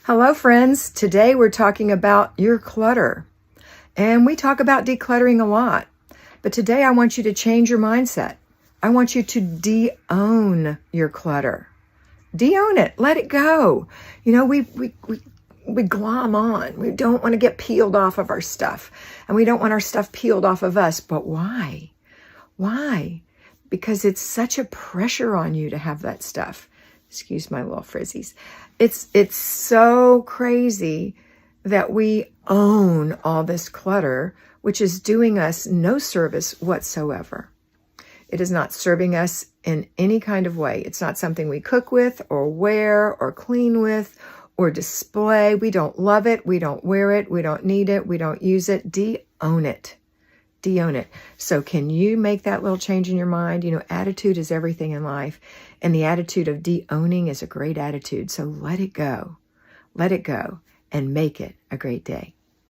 Hello friends, today we're talking about your clutter. And we talk about decluttering a lot. But today I want you to change your mindset. I want you to de-own your clutter. De-own it, let it go. You know, we glom on. We don't want to get peeled off of our stuff. And we don't want our stuff peeled off of us. But why? Why? Because it's such a pressure on you to have that stuff. Excuse my little frizzies. It's so crazy that we own all this clutter, which is doing us no service whatsoever. It is not serving us in any kind of way. It's not something we cook with or wear or clean with or display. We don't love it. We don't wear it. We don't need it. We don't use it. De-own it. De-own it. So can you make that little change in your mind? You know, attitude is everything in life. And the attitude of de-owning is a great attitude. So let it go. Let it go and make it a great day.